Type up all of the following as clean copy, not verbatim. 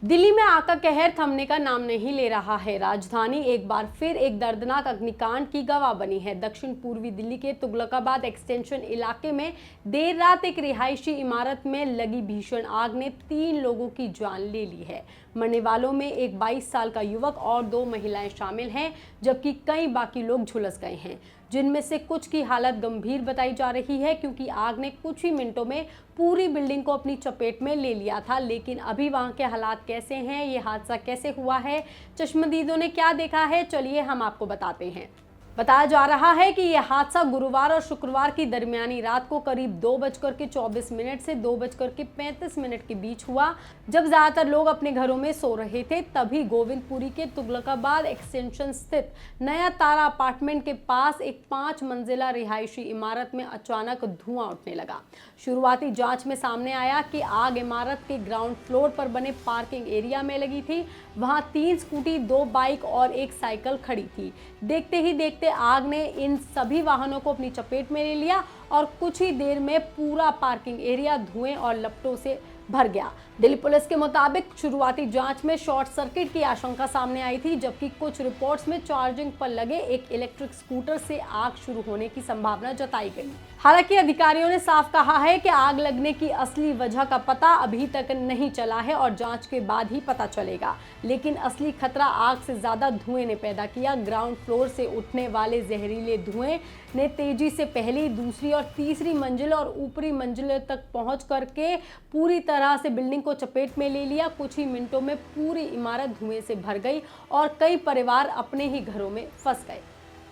दिल्ली में आग का कहर थमने का नाम नहीं ले रहा है। राजधानी एक बार फिर एक दर्दनाक अग्निकांड की गवाह बनी है। दक्षिण पूर्वी दिल्ली के तुगलकाबाद एक्सटेंशन इलाके में देर रात एक रिहायशी इमारत में लगी भीषण आग ने 3 लोगों की जान ले ली है। मरने वालों में एक 22 साल का युवक और 2 महिलाएं शामिल हैं, जबकि कई बाकी लोग झुलस गए हैं, जिनमें से कुछ की हालत गंभीर बताई जा रही है, क्योंकि आग ने कुछ ही मिनटों में पूरी बिल्डिंग को अपनी चपेट में ले लिया था। लेकिन अभी वहां के हालात कैसे हैं, ये हादसा कैसे हुआ है, चश्मदीदों ने क्या देखा है, चलिए हम आपको बताते हैं। बताया जा रहा है कि यह हादसा गुरुवार और शुक्रवार की दरमियानी रात को करीब 2:24 से 2:35 के बीच हुआ, जब ज्यादातर लोग अपने घरों में सो रहे थे। तभी गोविंदपुरी के तुगलकाबाद एक्सटेंशन स्थित नया तारा अपार्टमेंट के पास एक 5 मंजिला रिहायशी इमारत में अचानक धुआं उठने लगा। शुरुआती जांच में सामने आया कि आग इमारत के ग्राउंड फ्लोर पर बने पार्किंग एरिया में लगी थी। वहां 3 स्कूटी, 2 बाइक और एक साइकिल खड़ी थी। देखते ही देखते आग ने इन सभी वाहनों को अपनी चपेट में ले लिया और कुछ ही देर में पूरा पार्किंग एरिया धुएं और लपटों से भर गया। दिल्ली पुलिस के मुताबिक शुरुआती जांच में शॉर्ट सर्किट की आशंका सामने आई थी, जबकि कुछ रिपोर्ट्स में चार्जिंग पर लगे एक इलेक्ट्रिक स्कूटर से आग शुरू होने की संभावना जताई गई। हालांकि अधिकारियों ने साफ कहा है कि आग लगने की असली वजह का पता अभी तक नहीं चला है और जांच के बाद ही पता चलेगा। लेकिन असली खतरा आग से ज्यादा धुएं ने पैदा किया। ग्राउंड फ्लोर से उठने वाले जहरीले धुएं ने तेजी से पहली, दूसरी और तीसरी मंजिल और ऊपरी मंजिल तक पहुंच करके पूरी तरह से बिल्डिंग को चपेट में ले लिया। कुछ ही मिनटों में पूरी इमारत धुएं से भर गई और कई परिवार अपने ही घरों में फंस गए।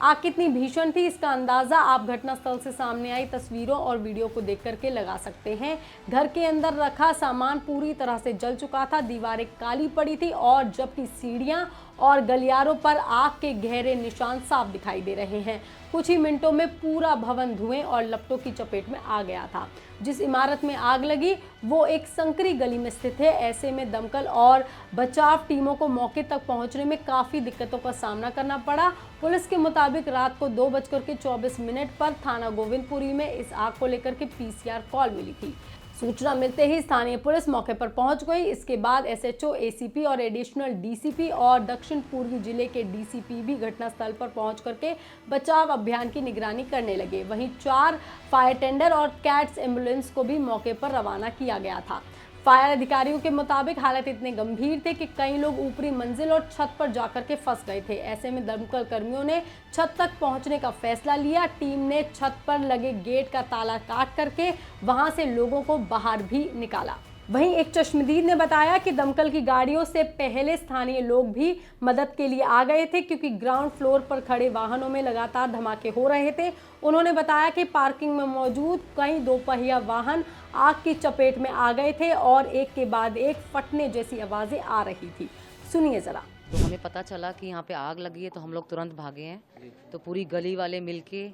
आग कितनी भीषण थी, इसका अंदाजा आप घटनास्थल से सामने आई तस्वीरों और वीडियो को देख करके लगा सकते हैं। घर के अंदर रखा सामान पूरी तरह से जल चुका था, दीवारें काली पड़ी थी और जबकि सीढ़ियां और गलियारों पर आग के गहरे निशान साफ दिखाई दे रहे हैं। कुछ ही मिनटों में पूरा भवन धुएं और लपटों की चपेट में आ गया था। जिस इमारत में आग लगी वो एक संकरी गली में स्थित है। ऐसे में दमकल और बचाव टीमों को मौके तक पहुंचने में काफी दिक्कतों का सामना करना पड़ा। पुलिस के मुताबिक रात को 2:24 पर थाना गोविंदपुरी में इस आग को लेकर के पीसीआर कॉल मिली थी। सूचना मिलते ही स्थानीय पुलिस मौके पर पहुंच गई। इसके बाद एसएचओ, एसीपी और एडिशनल डीसीपी और दक्षिण पूर्वी जिले के डीसीपी भी घटनास्थल पर पहुंच करके बचाव अभियान की निगरानी करने लगे। वहीं 4 फायर टेंडर और कैट्स एम्बुलेंस को भी मौके पर रवाना किया गया था। फायर अधिकारियों के मुताबिक हालत इतने गंभीर थे कि कई लोग ऊपरी मंजिल और छत पर जाकर के फंस गए थे। ऐसे में दमकल कर्मियों ने छत तक पहुंचने का फैसला लिया। टीम ने छत पर लगे गेट का ताला काट करके वहां से लोगों को बाहर भी निकाला। वहीं एक चश्मदीद ने बताया कि दमकल की गाड़ियों से पहले स्थानीय लोग भी मदद के लिए आ गए थे, क्योंकि ग्राउंड फ्लोर पर खड़े वाहनों में लगातार धमाके हो रहे थे। उन्होंने बताया कि पार्किंग में मौजूद कई 2 पहिया वाहन आग की चपेट में आ गए थे और एक के बाद एक फटने जैसी आवाजें आ रही थी। सुनिए जरा। तो हमें पता चला कि यहाँ पे आग लगी है, तो हम लोग तुरंत भागे हैं। तो पूरी गली वाले मिलके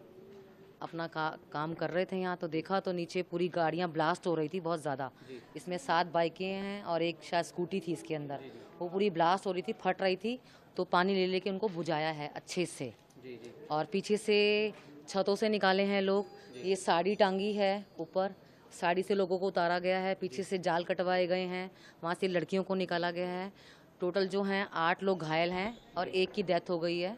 अपना काम कर रहे थे यहाँ। तो देखा तो नीचे पूरी गाड़ियाँ ब्लास्ट हो रही थी बहुत ज़्यादा। इसमें 7 बाइकें हैं और एक शायद स्कूटी थी इसके अंदर। वो पूरी ब्लास्ट हो रही थी, फट रही थी। तो पानी ले लेके उनको बुझाया है अच्छे से। और पीछे से छतों से निकाले हैं लोग। ये साड़ी टांगी है ऊपर, साड़ी से लोगों को उतारा गया है। पीछे से जाल कटवाए गए हैं, वहाँ से लड़कियों को निकाला गया है। टोटल जो हैं 8 लोग घायल हैं और एक की डेथ हो गई है।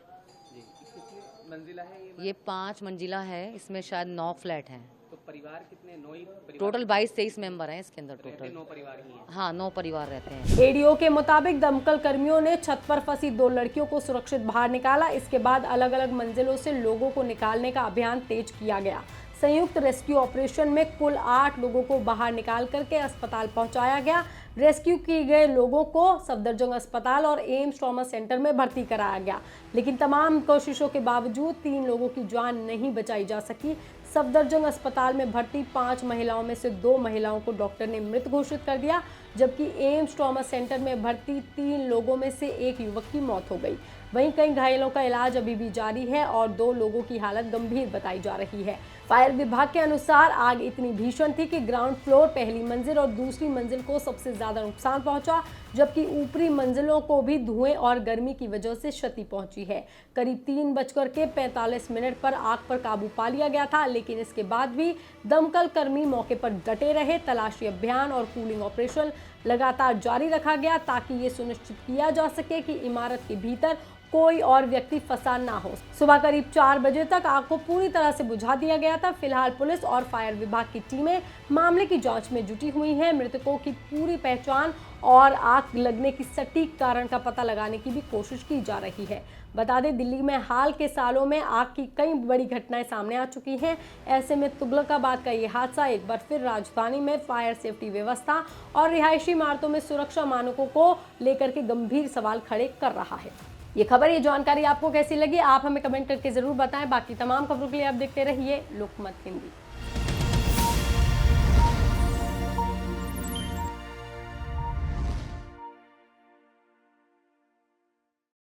मंजिला है ये 5 मंजिला है, इसमें शायद 9 फ्लैट हैं। तो परिवार कितने? 9 ही परिवार? टोटल 22-23 मेंबर हैं इसके अंदर टोटल। 9 परिवार ही हैं। हाँ, 9 परिवार रहते हैं। एडीओ के मुताबिक दमकल कर्मियों ने छत पर फंसी 2 लड़कियों को सुरक्षित बाहर निकाला। इसके बाद अलग अलग मंजिलों से लोगों को निकालने का अभियान तेज किया गया। संयुक्त रेस्क्यू ऑपरेशन में कुल 8 लोगों को बाहर निकाल करके अस्पताल पहुंचाया गया। रेस्क्यू किए गए लोगों को सफदरजंग अस्पताल और एम्स ट्रॉमा सेंटर में भर्ती कराया गया, लेकिन तमाम कोशिशों के बावजूद 3 लोगों की जान नहीं बचाई जा सकी। सफदरजंग अस्पताल में भर्ती 5 महिलाओं में से 2 महिलाओं को डॉक्टर ने मृत घोषित कर दिया, जबकि एम्स ट्रॉमा सेंटर में भर्ती 3 लोगों में से एक युवक की मौत हो गई। वहीं कई घायलों का इलाज अभी भी जारी है और 2 लोगों की हालत गंभीर बताई जा रही है। फायर विभाग के अनुसार आग इतनी भीषण थी कि ग्राउंड फ्लोर, पहली मंजिल और दूसरी मंजिल को सबसे ज्यादा नुकसान पहुंचा, जबकि ऊपरी मंजिलों को भी धुएं और गर्मी की वजह से क्षति पहुंची है। करीब 3:45 पर आग पर काबू पा लिया गया था, लेकिन इसके बाद भी दमकल कर्मी मौके पर डटे रहे। तलाशी अभियान और कूलिंग ऑपरेशन लगातार जारी रखा गया ताकि ये सुनिश्चित किया जा सके कि इमारत के भीतर कोई और व्यक्ति फंसा ना हो। सुबह करीब 4 बजे तक आग को पूरी तरह से बुझा दिया गया था। फिलहाल पुलिस और फायर विभाग की टीमें मामले की जांच में जुटी हुई हैं। मृतकों की पूरी पहचान और आग लगने की सटीक कारण का पता लगाने की भी कोशिश की जा रही है। बता दें, दिल्ली में हाल के सालों में आग की कई बड़ी घटनाएं सामने आ चुकी हैं। ऐसे में तुगलकाबाद का ये हादसा एक बार फिर राजधानी में फायर सेफ्टी व्यवस्था और रिहायशी इमारतों में सुरक्षा मानकों को लेकर के गंभीर सवाल खड़े कर रहा है। ये खबर, ये जानकारी आपको कैसी लगी, आप हमें कमेंट करके जरूर बताएं। बाकी तमाम खबरों के लिए आप देखते रहिए लोकमत हिंदी।